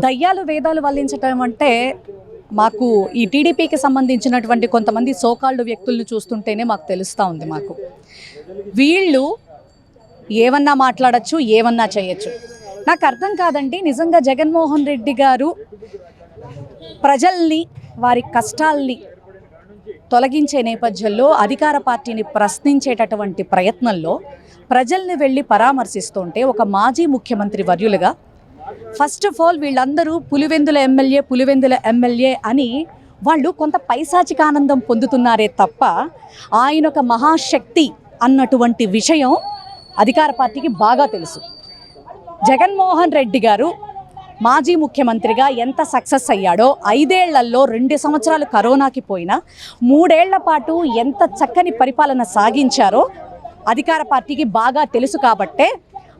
దయ్యాలు వేదాలు వల్లించటం అంటే మాకు ఈ టీడీపీకి సంబంధించినటువంటి కొంతమంది సోకాల్డ్ వ్యక్తులను చూస్తుంటేనే మాకు తెలుస్తూ ఉంది. వీళ్ళు ఏమన్నా మాట్లాడచ్చు, ఏమన్నా చేయొచ్చు. నాకు అర్థం కాదండి. నిజంగా జగన్మోహన్ రెడ్డి గారు ప్రజల్ని వారి కష్టాల్ని తొలగించే నేపథ్యంలో అధికార పార్టీని ప్రశ్నించేటటువంటి ప్రయత్నంలో ప్రజల్ని వెళ్ళి పరామర్శిస్తుంటే ఒక మాజీ ముఖ్యమంత్రి వర్యులుగా ఫస్ట్ ఆఫ్ ఆల్ వీళ్ళందరూ పులివెందుల ఎమ్మెల్యే అని వాళ్ళు కొంత పైశాచిక ఆనందం పొందుతున్నారే తప్ప ఆయన ఒక మహాశక్తి అన్నటువంటి విషయం అధికార పార్టీకి బాగా తెలుసు. జగన్మోహన్ రెడ్డి గారు మాజీ ముఖ్యమంత్రిగా ఎంత సక్సెస్ అయ్యాడో, 5 ఏళ్లలో 2 సంవత్సరాలు కరోనాకి పోయినా 3 ఏళ్ల పాటు ఎంత చక్కని పరిపాలన సాగించారో అధికార పార్టీకి బాగా తెలుసు. కాబట్టే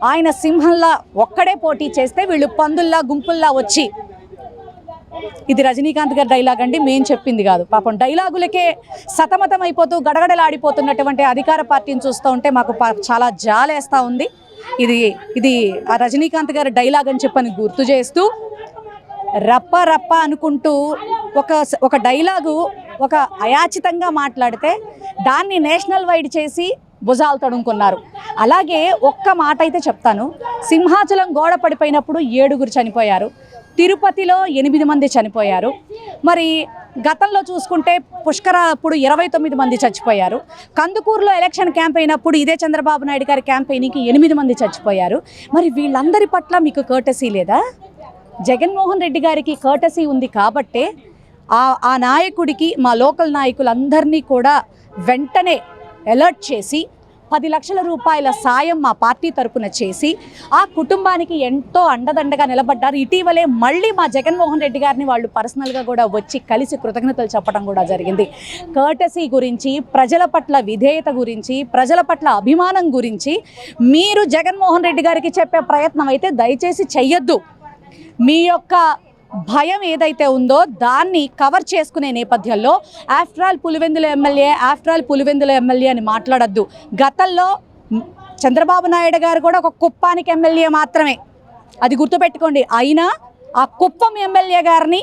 ఆయన సింహంలా ఒక్కడే పోటీ చేస్తే వీళ్ళు పందుల్లా గుంపుల్లా వచ్చి, ఇది రజనీకాంత్ గారి డైలాగ్ అండి, మేము చెప్పింది కాదు. పాపం డైలాగులకే సతమతం అయిపోతూ గడగడలాడిపోతున్నటువంటి అధికార పార్టీని చూస్తూ ఉంటే మాకు చాలా జాలేస్తూ ఉంది. ఇది ఆ రజనీకాంత్ గారి డైలాగ్ అని చెప్పని గుర్తు చేస్తూ రప్ప రప్ప అనుకుంటూ ఒక డైలాగు ఒక అయాచితంగా మాట్లాడితే దాన్ని నేషనల్ వైడ్ చేసి భుజాలు తడుముకున్నారు. అలాగే ఒక్క మాట అయితే చెప్తాను. సింహాచలం గోడ పడిపోయినప్పుడు 7 చనిపోయారు, తిరుపతిలో 8 మంది చనిపోయారు. మరి గతంలో చూసుకుంటే పుష్కర అప్పుడు 29 మంది చచ్చిపోయారు. కందుకూరులో ఎలక్షన్ క్యాంప్ అయినప్పుడు ఇదే చంద్రబాబు నాయుడు గారి క్యాంపెయినింగ్కి 8 మంది చచ్చిపోయారు. మరి వీళ్ళందరి పట్ల మీకు కర్టసీ లేదా? జగన్మోహన్ రెడ్డి గారికి కర్టసీ ఉంది కాబట్టే ఆ నాయకుడికి మా లోకల్ నాయకులందరినీ కూడా వెంటనే అలర్ట్ చేసి 10 లక్షల రూపాయల సాయం మా పార్టీ తరపున చేసి ఆ కుటుంబానికి ఎంతో అండదండగా నిలబడ్డారు. ఇటీవలే మళ్ళీ మా జగన్మోహన్ రెడ్డి గారిని వాళ్ళు పర్సనల్గా కూడా వచ్చి కలిసి కృతజ్ఞతలు చెప్పడం కూడా జరిగింది. కర్టసీ గురించి, ప్రజల పట్ల విధేయత గురించి, ప్రజల పట్ల అభిమానం గురించి మీరు జగన్మోహన్ రెడ్డి గారికి చెప్పే ప్రయత్నం అయితే దయచేసి చెయ్యొద్దు. మీ యొక్క భయం ఏదైతే ఉందో దాన్ని కవర్ చేసుకునే నేపథ్యంలో ఆఫ్టర్ ఆల్ పులివెందుల ఎమ్మెల్యే అని మాట్లాడద్దు. గతంలో చంద్రబాబు నాయుడు గారు కూడా ఒక కుప్పానికి ఎమ్మెల్యే మాత్రమే, అది గుర్తుపెట్టుకోండి. అయినా ఆ కుప్పం ఎమ్మెల్యే గారిని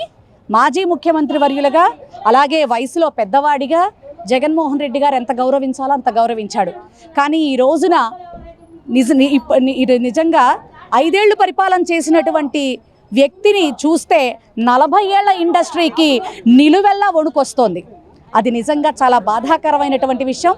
మాజీ ముఖ్యమంత్రి వర్యులుగా, అలాగే వయసులో పెద్దవాడిగా జగన్మోహన్ రెడ్డి గారు ఎంత గౌరవించాలో అంత గౌరవించాడు. కానీ ఈ రోజున నిజంగా 5 ఏళ్లు పరిపాలన చేసినటువంటి వ్యక్తిని చూస్తే 40 ఏళ్ల ఇండస్ట్రీకి నిలువెల్లా వణుకొస్తోంది. అది నిజంగా చాలా బాధాకరమైనటువంటి విషయం.